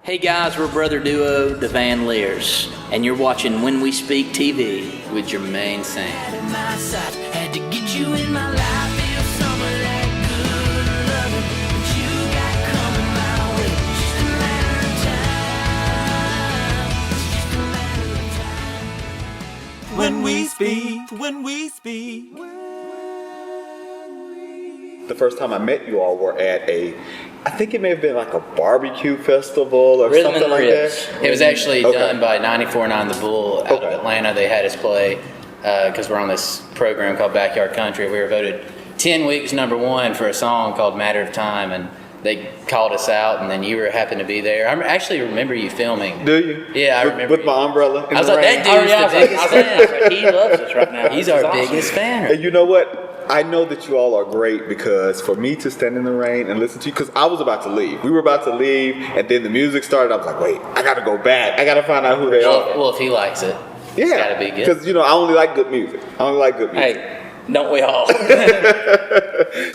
Hey guys, we're brother duo, the Van Lears, and you're watching When We Speak TV with Jermaine Sain. Had to get you in my life, feel some of that good loving that you got coming my way. It's just a matter of time. It's just a matter of time. When we speak, when we speak. The first time I met you all were at I think it may have been like a barbecue festival or Rhythm something and like Ribs. that. It was actually done by 94.9 The Bull out of Atlanta. They had us play because we're on this program called Backyard Country. We were voted 10 weeks #1 for a song called Matter of Time, and they called us out, and then you happened to be there. I actually remember you filming. Do you? Yeah, I remember. With my umbrella in I was the like, rain. that dude's the biggest fan. He loves us right now. He's our biggest fan. And you know what? I know that you all are great because for me to stand in the rain and listen to you, because I was about to leave. We were about to leave, and then the music started. I was like, wait, I got to go back. I got to find out who they are. Well, if he likes it, it's got to be good. Because, I only like good music. Hey, don't we all?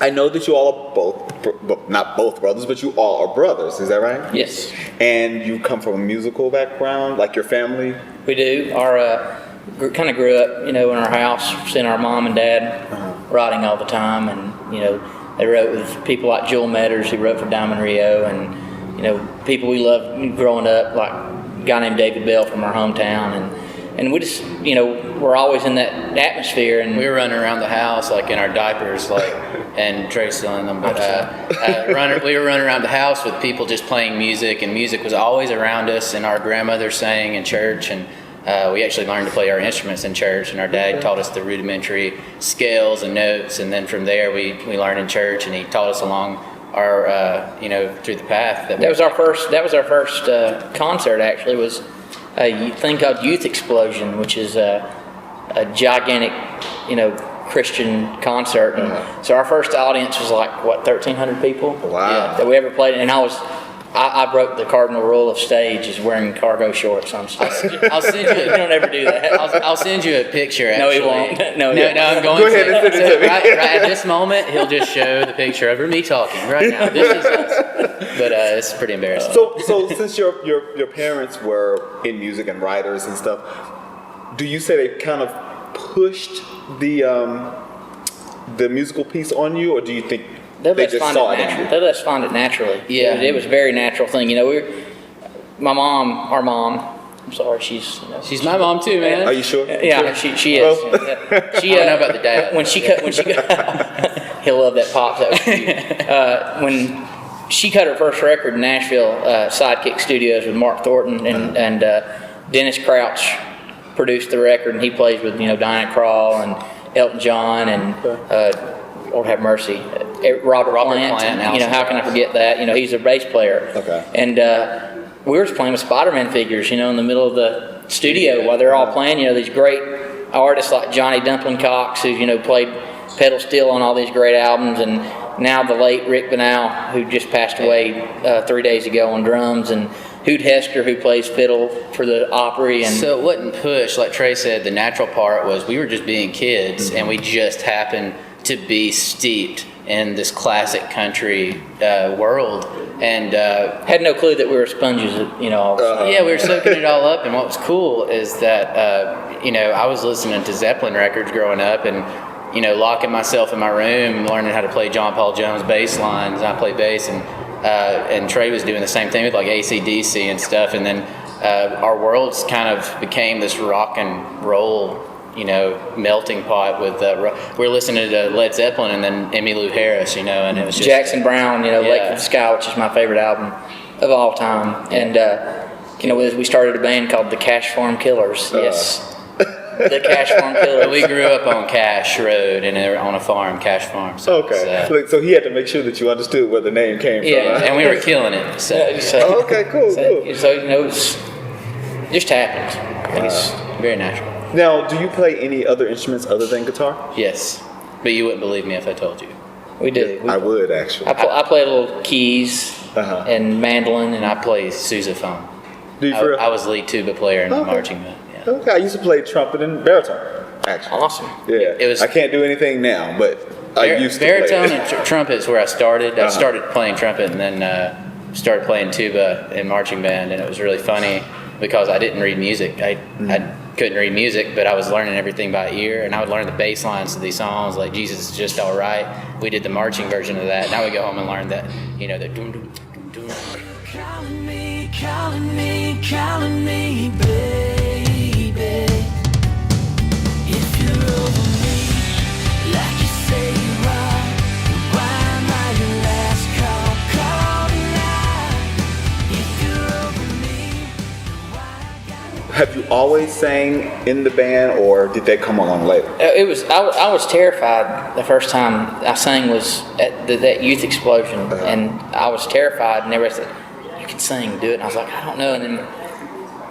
I know that you all are not both brothers, but you all are brothers. Is that right? Yes. And you come from a musical background, like your family? We do. Our kind of grew up, in our house, seeing our mom and dad writing all the time, and they wrote with people like Joel Metters, who wrote for Diamond Rio, and people we loved growing up, like a guy named David Bell from our hometown, and we just we're always in that atmosphere, and we were running around the house like in our diapers, and Trey's still in them, but we were running around the house with people just playing music, and music was always around us, and our grandmother sang in church, and we actually learned to play our instruments in church, and our dad taught us the rudimentary scales and notes, and then from there we learned in church, and he taught us along our through the path. That was our first concert. Actually, was a thing called Youth Explosion, which is a gigantic Christian concert, and so our first audience was like 1,300 people. Wow. That we ever played, and I broke the cardinal rule of stage is wearing cargo shorts on stage. I'll send you. You don't ever do that. I'll send you a picture. No, Actually. he won't. No, I'm going Go ahead and send it to me. Right at this moment, he'll just show the picture of me talking right now. This is us. But it's pretty embarrassing. So since your parents were in music and writers and stuff, do you say they kind of pushed the musical piece on you, or do you think they just saw it in you? They let us find it naturally. Yeah. It was a very natural thing. Our mom, I'm sorry, she's my mom too, man. Are you sure? Yeah, she is. She I don't know about the dad. When she he'll love that pop. That was cute. When she cut her first record in Nashville, Sidekick Studios with Mark Thornton and Dennis Crouch produced the record, and he plays with Diana Krall and Elton John and Lord have mercy, Robert Plant. How can I forget that? He's a bass player. Okay. And we were just playing with Spider-Man figures, in the middle of the studio while they're all playing. These great artists like Johnny Dumpling Cox, who played pedal steel on all these great albums, and now the late Rick Benal, who just passed away 3 days ago on drums, and Hoot Hester, who plays fiddle for the Opry. And so it wasn't pushed, like Trey said. The natural part was we were just being kids, and we just happened to be steeped in this classic country world, and had no clue that we were sponges, all the time. Yeah, we were soaking it all up. And what was cool is that I was listening to Zeppelin records growing up, and locking myself in my room, learning how to play John Paul Jones bass lines. I play bass, and Trey was doing the same thing with like AC/DC and stuff. And then our worlds kind of became this rock and roll, melting pot with we're listening to Led Zeppelin and then Emmylou Harris, and it was just Jackson Browne, Lake of the Sky, which is my favorite album of all time. And we started a band called the Cash Farm Killers. Yes. The Cash Farm Killers. We grew up on Cash Road and on a farm, Cash Farm. So So he had to make sure that you understood where the name came from. Right? And we were killing it. So okay, cool. So it just happened. It's very natural. Now, do you play any other instruments other than guitar? Yes, but you wouldn't believe me if I told you. We do. I would actually. I play a little keys and mandolin, And I play sousaphone. Do you for real? I was lead tuba player in the marching band. Yeah. Okay, I used to play trumpet and baritone. Actually. Awesome. Yeah. I can't do anything now, but I used to play baritone it. and trumpet is where I started. I started playing trumpet, and then started playing tuba in marching band, and it was really funny because I didn't read music. I couldn't read music, but I was learning everything by ear, and I would learn the bass lines to these songs, like Jesus is Just All Right. We did the marching version of that. Now we go home and learn that, the doom, doom, doom, doom. Calling me, baby. If you're over me, like you say you are, why am I your last call? Call tonight. If you're over me, why I gotta... Have you always sang in the band, or did they come along later? It was. I was terrified the first time I sang was at that youth explosion, and I was terrified. And everybody said, "You can sing, do it." And I was like, "I don't know." And then,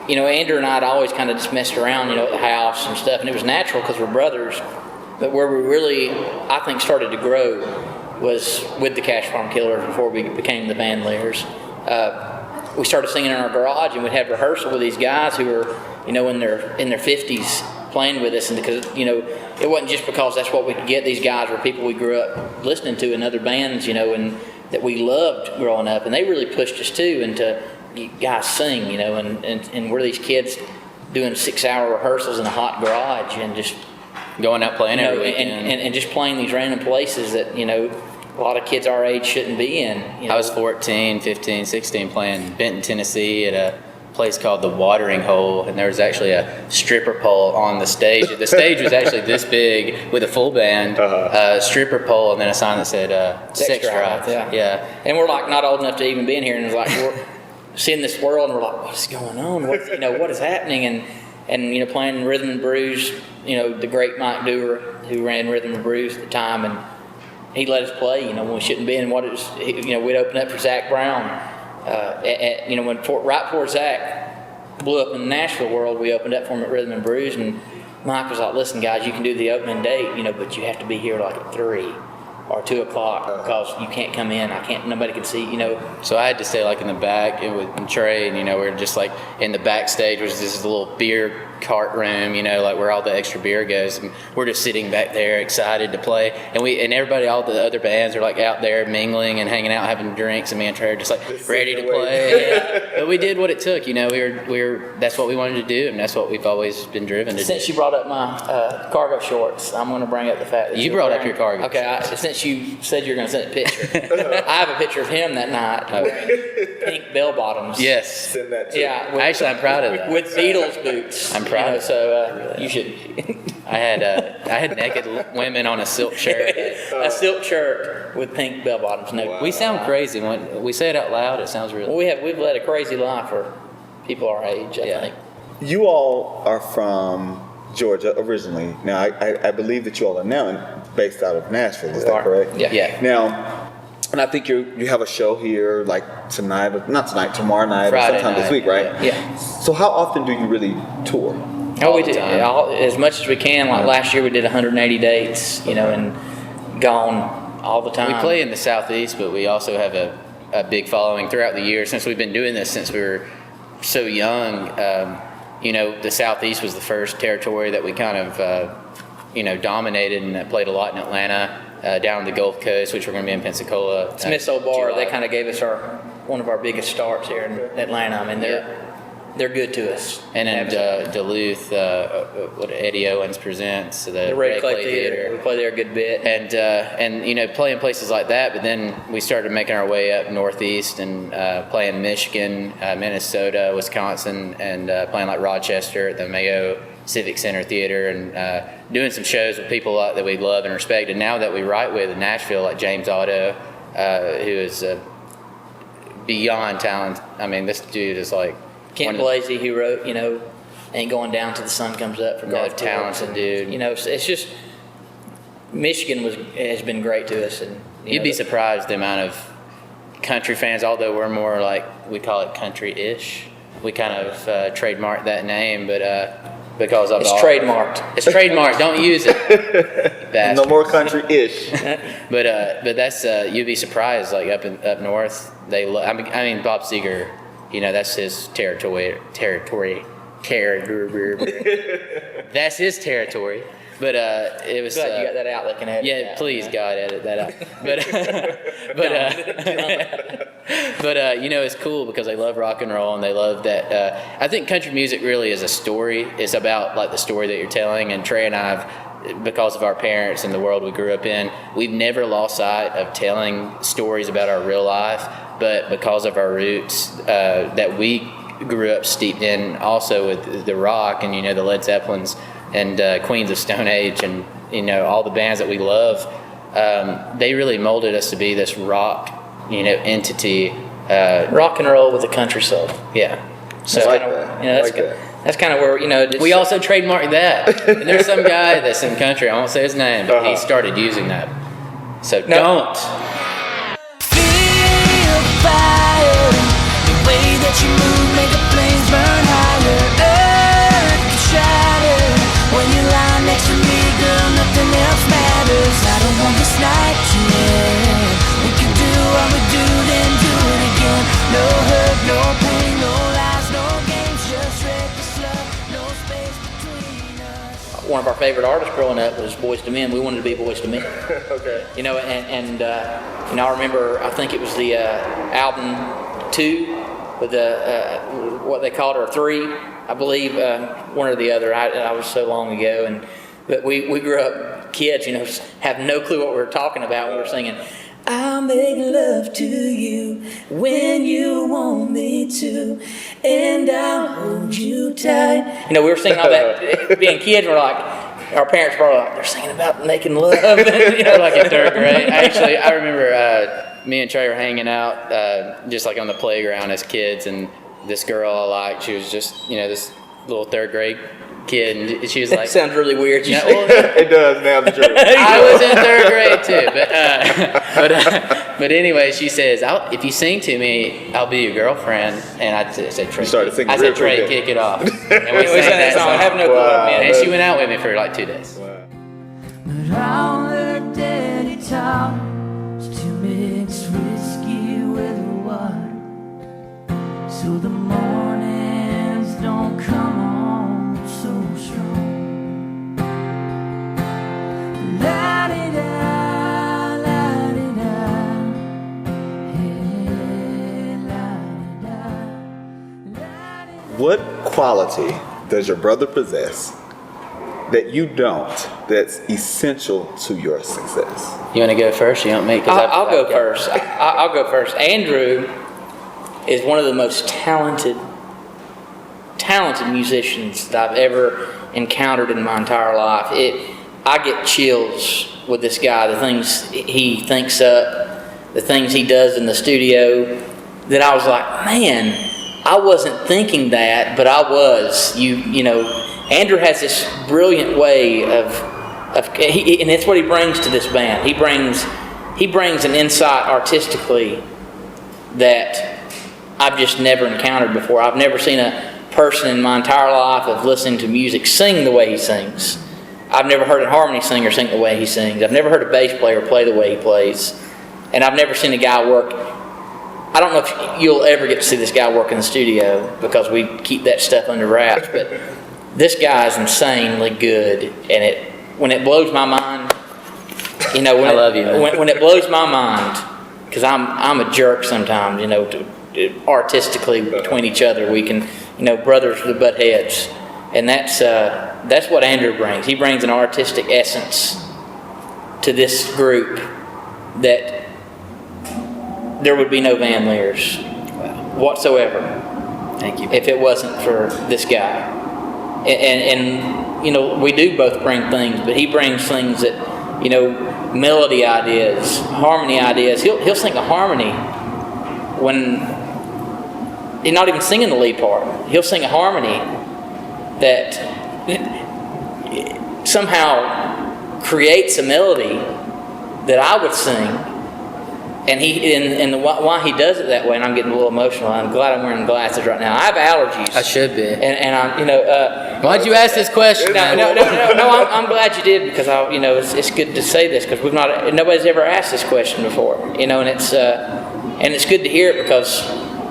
Andrew and I'd always kind of just messed around, at the house and stuff, and it was natural because we're brothers. But where we really, I think, started to grow was with the Cash Farm Killers before we became the band Lears. We started singing in our garage, and we'd have rehearsal with these guys who were, in their 50s playing with us, and because it wasn't just because that's what we could get. These guys were people we grew up listening to in other bands, and that we loved growing up, and they really pushed us too into, you guys sing, and we're these kids doing 6-hour rehearsals in a hot garage and just Going out playing every weekend. and just playing these random places that a lot of kids our age shouldn't be in. I was 14, 15, 16 playing Benton, Tennessee at a place called the Watering Hole, and there was actually a stripper pole on the stage. The stage was actually this big with a full band, stripper pole, and then a sign that said sex drive. Yeah. And we're like not old enough to even be in here, and it's like we're seeing this world, and we're like, what's going on? What is happening? And playing Rhythm and Brews, the great Mike Dewar, who ran Rhythm and Brews at the time, and he let us play, when we shouldn't be. And we'd open up for Zach Brown. Right before Zach blew up in the Nashville world, we opened up for him at Rhythm and Brews, and Mike was like, "Listen, guys, you can do the opening date, but you have to be here like at 3 or 2 o'clock because you can't come in. Nobody can see, So I had to stay like in the back with Trey, and we were just like in the backstage, which is this little beer cart room, like where all the extra beer goes, and we're just sitting back there excited to play, and everybody, all the other bands are like out there mingling and hanging out, having drinks, and me and Trey are just like ready to play. But we did what it took, we were that's what we wanted to do, and that's what we've always been driven to do. Since you brought up my cargo shorts, I'm going to bring up the fact that you brought up your cargo. Okay, since you said you're going to send a picture, I have a picture of him that night wearing pink bell bottoms. Yes. Send that to Yeah. Actually, I'm proud of that. With Beatles boots. I'm proud. So you should. I had naked women on a silk shirt. A silk shirt with pink bell bottoms. No, We sound crazy when we say it out loud. It sounds real. we've led a crazy life for people our age. I think. You all are from Georgia originally. Now, I believe that you all are now based out of Nashville. Is that correct? Yeah. Now, and I think you have a show here like tonight, but not tonight, tomorrow night, Friday or sometime night. this week, right? Yeah. So how often do you really tour? Oh, we the do time. as much as we can. Like last year, we did 180 dates. And gone all the time. We play in the Southeast, but we also have a big following throughout the year since we've been doing this since we were so young. The Southeast was the first territory that we kind of, dominated, and played a lot in Atlanta, down on the Gulf Coast, which we're going to be in Pensacola. Smith's Old Bar, July. they kind of gave us one of our biggest starts here in Atlanta. I mean, they're good to us. And in Duluth, what Eddie Owens presents, the Red Clay Theater. We play there a good bit. And playing places like that, but then we started making our way up northeast and playing Michigan, Minnesota, Wisconsin, and playing like Rochester at the Mayo Civic Center Theater, and doing some shows with people that we love and respect. And now that we write with in Nashville, like James Otto, who is beyond talent. I mean, this dude is like Kent Blasey, who wrote, Ain't Going Down Till the Sun Comes Up for another Garth talented Brooks. dude. It's just Michigan has been great to us, and You'd be surprised the amount of country fans, although we're more like, we call it country-ish. We kind of trademarked that name, but because of it's trademarked. It's trademarked. Don't use it. No more country-ish. But that's you'd be surprised. Like up north, they I mean Bob Seger, that's his territory. That's his territory. But it was. Glad you got that out. They can edit. Yeah, it out. please, God, edit that out. But it's cool because they love rock and roll and they love that. I think country music really is a story. It's about like the story that you're telling. And Trey and I, because of our parents and the world we grew up in, we've never lost sight of telling stories about our real life. But because of our roots that we grew up steeped in, also with the rock and the Led Zeppelins and Queens of Stone Age and all the bands that we love, they really molded us to be this rock entity. Rock and roll with a country soul. Yeah. So that's kind of where we also trademarked that. And there's some guy that's in country, I won't say his name, but he started using that. So don't. Feel the fire, the way that you move, make the flames burn higher. Earth can shatter when you lie next to me, girl. Nothing else matters. I don't want this night to end. We can do what we do, then do it again. No hurt, no pain, no lies, no games, just reckless love, no space between us. one of our favorite artists growing up was Boyz II Men. We wanted to be Boyz II Men. Okay. I remember, I think it was the album 2 with the what they called it, or 3, I believe, one or the other. I was so long ago, but we grew up kids, have no clue what we were talking about when we were singing. I'll make love to you when you want me to, and I'll hold you tight. We were singing all that, being kids, we're like, our parents were like, they're singing about making love. Like in 3rd grade. Actually, I remember me and Trey were hanging out just like on the playground as kids, and this girl I liked, she was just, this little 3rd grade kid, and she was like, That sounds really weird. It does now. The truth. I was in 3rd grade too, but anyway, she says, if you sing to me, I'll be your girlfriend. And I said, Trey, You started singing I said, real Trey, quick. kick it off. And we We sang sang that song. I have no clue what it meant. And she went out with me for like 2 days. But all her daddy taught is to mix whiskey with water, so the mornings don't come on so strong. La-di-da, la-di-da, hey, la-di-da, la-di-da. What quality does your brother possess that you don't, that's essential to your success? You want to go first? You want me? I'll go first. I'll go first. Andrew is one of the most talented musicians that I've ever encountered in my entire life. I get chills with this guy, the things he thinks up, the things he does in the studio, that I was like, man, I wasn't thinking that, but I was. Andrew has this brilliant way and that's what he brings to this band. He brings an insight artistically that I've just never encountered before. I've never seen a person in my entire life of listening to music sing the way he sings. I've never heard a harmony singer sing the way he sings. I've never heard a bass player play the way he plays. And I've never seen a guy work. I don't know if you'll ever get to see this guy work in the studio because we keep that stuff under wraps, but this guy is insanely good. And when it blows my mind, I love you, man. When it blows my mind, because I'm a jerk sometimes, artistically between each other, we can, brothers with butt heads, and that's what Andrew brings. He brings an artistic essence to this group that there would be no Van Lears whatsoever. Thank you. If it wasn't for this guy, and we do both bring things, but he brings things that melody ideas, harmony ideas. He'll sing a harmony when he's not even singing the lead part. He'll sing a harmony that somehow creates a melody that I would sing. And why he does it that way, and I'm getting a little emotional. I'm glad I'm wearing glasses right now. I have allergies. I should be. And I'm, Why'd you ask this question? No. I'm glad you did, because it's good to say this, because nobody's ever asked this question before, and it's good to hear it, because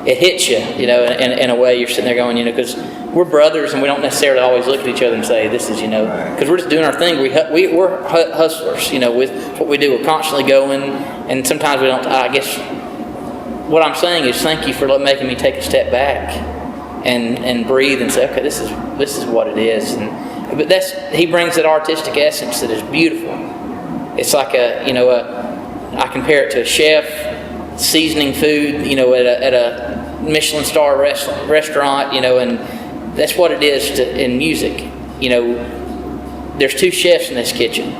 it hits you, you know, in a way. You're sitting there going, you know, because we're brothers and we don't necessarily always look at each other and say, this is, you know, because we're just doing our thing. We're hustlers, you know, with what we do. We're constantly going, and sometimes we don't, I guess, what I'm saying is thank you for making me take a step back and breathe and say, okay, this is what it is. But he brings that artistic essence that is beautiful. It's like I compare it to a chef seasoning food, you know, at a Michelin star restaurant, you know, and that's what it is in music. You know, there's two chefs in this kitchen,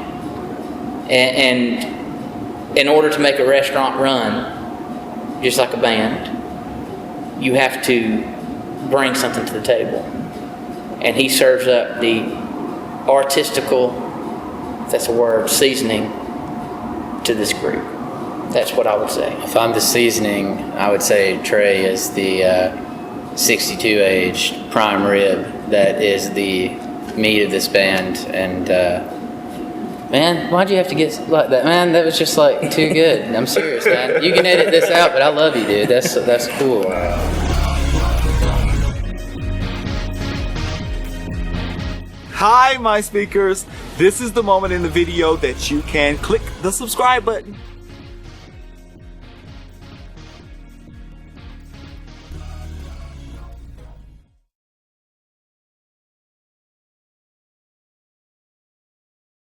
and in order to make a restaurant run, just like a band, you have to bring something to the table. And he serves up the artistical, if that's a word, seasoning to this group. That's what I would say. If I'm the seasoning, I would say Trey is the 62 aged prime rib that is the meat of this band. And man, why'd you have to get like that? Man, that was just like too good. I'm serious, man. You can edit this out, but I love you, dude. That's cool. Hi, my speakers. This is the moment in the video that you can click the subscribe button.